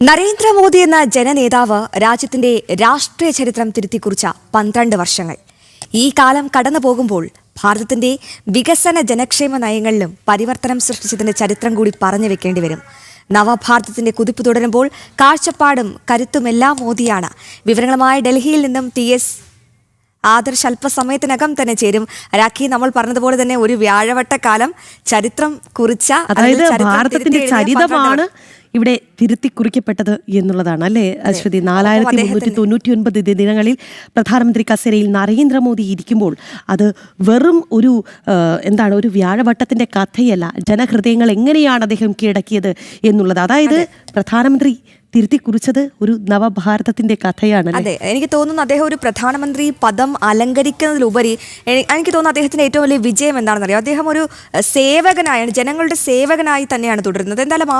നരേന്ദ്രമോദി എന്ന ജനനേതാവ് രാജ്യത്തിന്റെ രാഷ്ട്രീയ ചരിത്രം തിരുത്തിക്കുറിച്ച 12 വർഷങ്ങൾ. ഈ കാലം കടന്നു പോകുമ്പോൾ ഭാരതത്തിന്റെ വികസന ജനക്ഷേമ നയങ്ങളിലും പരിവർത്തനം സൃഷ്ടിച്ചതിന്റെ ചരിത്രം കൂടി പറഞ്ഞു വെക്കേണ്ടി വരും. നവഭാരതത്തിന്റെ കുതിപ്പ് തുടരുമ്പോൾ കാഴ്ചപ്പാടും കരുത്തുമെല്ലാം മോദിയാണ്. വിവരങ്ങളുമായി ഡൽഹിയിൽ നിന്നും TS ആദർശ് അല്പസമയത്തിനകം തന്നെ ചേരും. രാഖി, നമ്മൾ പറഞ്ഞതുപോലെ തന്നെ ഒരു വ്യാഴവട്ടക്കാലം ചരിത്രം കുറിച്ച, അതായത് ഭാരതത്തിന്റെ ചരിതമാണ് ഇവിടെ തിരുത്തി കുറിക്കപ്പെട്ടത് എന്നുള്ളതാണ് അല്ലേ അശ്വതി? 4399 ദിനങ്ങളിൽ പ്രധാനമന്ത്രി കസേരയിൽ നരേന്ദ്രമോദി ഇരിക്കുമ്പോൾ അത് വെറും ഒരു ഒരു വ്യാഴവട്ടത്തിന്റെ കഥയല്ല. ജനഹൃദയങ്ങൾ എങ്ങനെയാണ് അദ്ദേഹം കീഴടക്കിയത് എന്നുള്ളത്, അതായത് പ്രധാനമന്ത്രി തിരുത്തി കുറിച്ചത് ഒരു നവഭാരതത്തിന്റെ കഥയാണ്. അതെ, എനിക്ക് തോന്നുന്നു അദ്ദേഹം ഒരു പ്രധാനമന്ത്രി പദം അലങ്കരിക്കുന്നതിലുപരി എനിക്ക് തോന്നുന്നു അദ്ദേഹത്തിന്റെ ഏറ്റവും വലിയ വിജയം എന്താണെന്ന് അറിയാം. അദ്ദേഹം ഒരു സേവകനായാണ്, ജനങ്ങളുടെ സേവകനായി തന്നെയാണ് തുടരുന്നത്. എന്തായാലും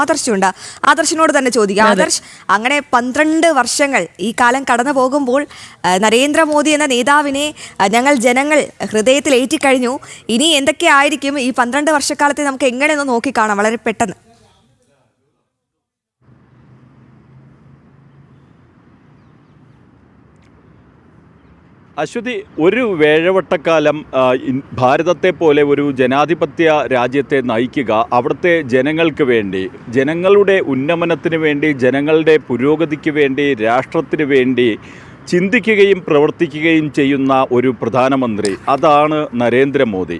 ആദർശിനോട് തന്നെ ചോദിക്കാം. ആദർശ്, അങ്ങനെ 12 വർഷങ്ങൾ ഈ കാലം കടന്നു പോകുമ്പോൾ നരേന്ദ്രമോദി എന്ന നേതാവിനെ ജനങ്ങൾ ഹൃദയത്തിൽ ഏറ്റിക്കഴിഞ്ഞു. ഇനി എന്തൊക്കെയായിരിക്കും ഈ 12 വർഷക്കാലത്തെ നമുക്ക് എങ്ങനെയൊന്ന് നോക്കിക്കാണാം വളരെ പെട്ടെന്ന്? അശ്വതി, ഒരു വേഴവട്ടക്കാലം ഭാരതത്തെ പോലെ ഒരു ജനാധിപത്യ രാജ്യത്തെ നയിക്കുക, അവിടുത്തെ ജനങ്ങൾക്ക് വേണ്ടി, ജനങ്ങളുടെ ഉന്നമനത്തിന് വേണ്ടി, ജനങ്ങളുടെ പുരോഗതിക്ക് വേണ്ടി, രാഷ്ട്രത്തിന് വേണ്ടി ചിന്തിക്കുകയും പ്രവർത്തിക്കുകയും ചെയ്യുന്ന ഒരു പ്രധാനമന്ത്രി, അതാണ് നരേന്ദ്രമോദി.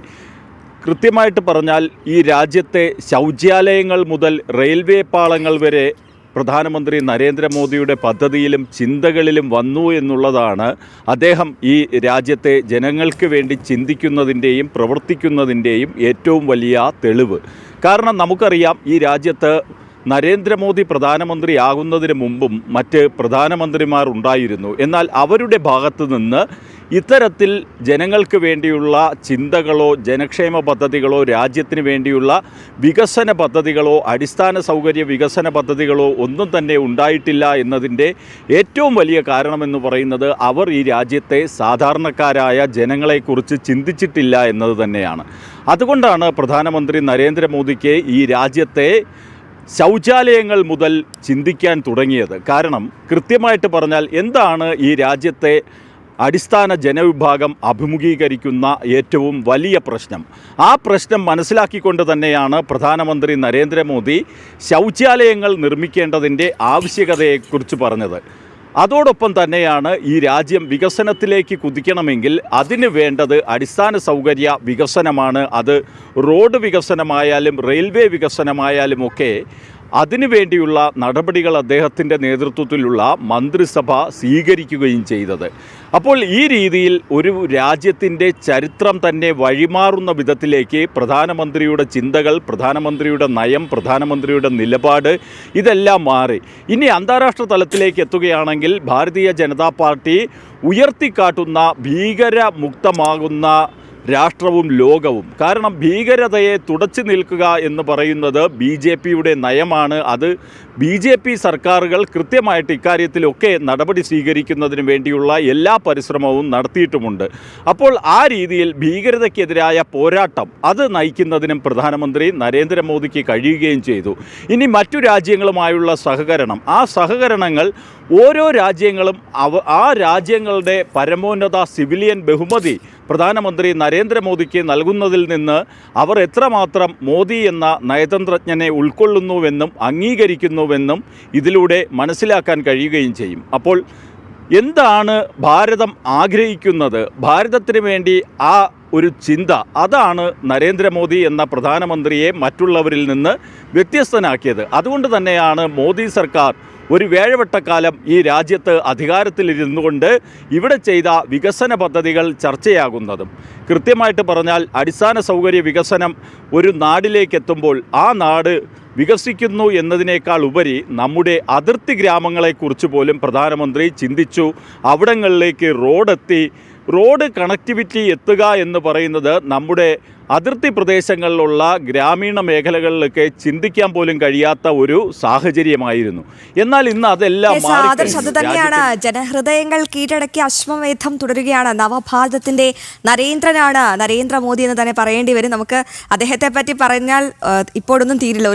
കൃത്യമായിട്ട് പറഞ്ഞാൽ ഈ രാജ്യത്തെ ശൗചാലയങ്ങൾ മുതൽ റെയിൽവേ പാളങ്ങൾ വരെ പ്രധാനമന്ത്രി നരേന്ദ്രമോദിയുടെ പദ്ധതിയിലും ചിന്തകളിലും വന്നു എന്നുള്ളതാണ് അദ്ദേഹം ഈ രാജ്യത്തെ ജനങ്ങൾക്ക് വേണ്ടി ചിന്തിക്കുന്നതിൻ്റെയും പ്രവർത്തിക്കുന്നതിൻ്റെയും ഏറ്റവും വലിയ തെളിവ്. കാരണം നമുക്കറിയാം, ഈ രാജ്യത്ത് നരേന്ദ്രമോദി പ്രധാനമന്ത്രിയാകുന്നതിന് മുമ്പും മറ്റ് പ്രധാനമന്ത്രിമാർ ഉണ്ടായിരുന്നു. എന്നാൽ അവരുടെ ഭാഗത്തു നിന്ന് ഇത്തരത്തിൽ ജനങ്ങൾക്ക് വേണ്ടിയുള്ള ചിന്തകളോ ജനക്ഷേമ പദ്ധതികളോ രാജ്യത്തിന് വേണ്ടിയുള്ള വികസന പദ്ധതികളോ അടിസ്ഥാന സൗകര്യ വികസന പദ്ധതികളോ ഒന്നും തന്നെ ഉണ്ടായിട്ടില്ല എന്നതിൻ്റെ ഏറ്റവും വലിയ കാരണമെന്ന് പറയുന്നത് അവർ ഈ രാജ്യത്തെ സാധാരണക്കാരായ ജനങ്ങളെക്കുറിച്ച് ചിന്തിച്ചിട്ടില്ല എന്നത് തന്നെയാണ്. അതുകൊണ്ടാണ് പ്രധാനമന്ത്രി നരേന്ദ്രമോദിക്ക് ഈ രാജ്യത്തെ ശൗചാലയങ്ങൾ മുതൽ ചിന്തിക്കാൻ തുടങ്ങിയത്. കാരണം കൃത്യമായിട്ട് പറഞ്ഞാൽ എന്താണ് ഈ രാജ്യത്തെ അടിസ്ഥാന ജനവിഭാഗം അഭിമുഖീകരിക്കുന്ന ഏറ്റവും വലിയ പ്രശ്നം? ആ പ്രശ്നം മനസ്സിലാക്കിക്കൊണ്ട് തന്നെയാണ് പ്രധാനമന്ത്രി നരേന്ദ്രമോദി ശൗചാലയങ്ങൾ നിർമ്മിക്കേണ്ടതിൻ്റെ ആവശ്യകതയെക്കുറിച്ച് പറഞ്ഞത്. അതോടൊപ്പം തന്നെയാണ് ഈ രാജ്യം വികസനത്തിലേക്ക് കുതിക്കണമെങ്കിൽ അതിന് വേണ്ടത് അടിസ്ഥാന സൗകര്യ വികസനമാണ്. അത് റോഡ് വികസനമായാലും റെയിൽവേ വികസനമായാലും ഒക്കെ അതിനു വേണ്ടിയുള്ള നടപടികൾ അദ്ദേഹത്തിൻ്റെ നേതൃത്വത്തിലുള്ള മന്ത്രിസഭ സ്വീകരിക്കുകയും ചെയ്തത്. അപ്പോൾ ഈ രീതിയിൽ ഒരു രാജ്യത്തിൻ്റെ ചരിത്രം തന്നെ വഴിമാറുന്ന വിധത്തിലേക്ക് പ്രധാനമന്ത്രിയുടെ ചിന്തകൾ, പ്രധാനമന്ത്രിയുടെ നയം, പ്രധാനമന്ത്രിയുടെ നിലപാട് ഇതെല്ലാം മാറി. ഇനി അന്താരാഷ്ട്ര തലത്തിലേക്ക് എത്തുകയാണെങ്കിൽ ഭാരതീയ ജനതാ പാർട്ടി ഉയർത്തിക്കാട്ടുന്ന ഭീകരമുക്തമാകുന്ന രാഷ്ട്രവും ലോകവും. കാരണം ഭീകരതയെ തുടച്ചു നിൽക്കുക എന്ന് പറയുന്നത് BJPയുടെ നയമാണ്. അത് BJP സർക്കാരുകൾ കൃത്യമായിട്ട് ഇക്കാര്യത്തിലൊക്കെ നടപടി സ്വീകരിക്കുന്നതിന് വേണ്ടിയുള്ള എല്ലാ പരിശ്രമവും നടത്തിയിട്ടുമുണ്ട്. അപ്പോൾ ആ രീതിയിൽ ഭീകരതയ്ക്കെതിരായ പോരാട്ടം അത് നയിക്കുന്നതിനും പ്രധാനമന്ത്രി നരേന്ദ്രമോദിക്ക് കഴിയുകയും ചെയ്തു. ഇനി മറ്റു രാജ്യങ്ങളുമായുള്ള സഹകരണം, ആ സഹകരണങ്ങൾ ഓരോ രാജ്യങ്ങളും ആ രാജ്യങ്ങളുടെ പരമോന്നത സിവിലിയൻ ബഹുമതി പ്രധാനമന്ത്രി നരേന്ദ്രമോദിക്ക് നൽകുന്നതിൽ നിന്ന് അവർ എത്രമാത്രം മോദി എന്ന നയതന്ത്രജ്ഞനെ ഉൾക്കൊള്ളുന്നുവെന്നും അംഗീകരിക്കുന്നുവെന്നും ഇതിലൂടെ മനസ്സിലാക്കാൻ കഴിയുകയും ചെയ്യും. അപ്പോൾ എന്താണ് ഭാരതം ആഗ്രഹിക്കുന്നത്, ഭാരതത്തിന് വേണ്ടി ആ ഒരു ചിന്ത, അതാണ് നരേന്ദ്രമോദി എന്ന പ്രധാനമന്ത്രിയെ മറ്റുള്ളവരിൽ നിന്ന് വ്യത്യസ്തനാക്കിയത്. അതുകൊണ്ട് തന്നെയാണ് മോദി സർക്കാർ ഒരു വേഴവട്ടക്കാലം ഈ രാജ്യത്ത് അധികാരത്തിലിരുന്നുകൊണ്ട് ഇവിടെ ചെയ്ത വികസന പദ്ധതികൾ ചർച്ചയാകുന്നതും. കൃത്യമായിട്ട് പറഞ്ഞാൽ അടിസ്ഥാന സൗകര്യ വികസനം ഒരു നാടിലേക്ക് എത്തുമ്പോൾ ആ നാട് വികസിക്കുന്നു എന്നതിനേക്കാൾ ഉപരി നമ്മുടെ അതിർത്തി ഗ്രാമങ്ങളെക്കുറിച്ച് പോലും പ്രധാനമന്ത്രി ചിന്തിച്ചു. അവിടങ്ങളിലേക്ക് റോഡ് കണക്ടിവിറ്റി എത്തുക എന്ന് പറയുന്നത് നമ്മുടെ അതിർത്തി പ്രദേശങ്ങളിലുള്ള ഗ്രാമീണ മേഖലകളിലൊക്കെ ചിന്തിക്കാൻ പോലും കഴിയാത്ത ഒരു സാഹചര്യമായിരുന്നു. എന്നാൽ ഇന്ന് അതെല്ലാം തന്നെയാണ്. ജനഹൃദയങ്ങൾ കീഴടക്കി അശ്വമേധം തുടരുകയാണ്. നവഭാരതത്തിന്റെ നരേന്ദ്രനാണ് നരേന്ദ്രമോദി എന്ന് തന്നെ പറയേണ്ടി വരും. നമുക്ക് അദ്ദേഹത്തെ പറ്റി പറഞ്ഞാൽ ഇപ്പോഴൊന്നും തീരില്ല.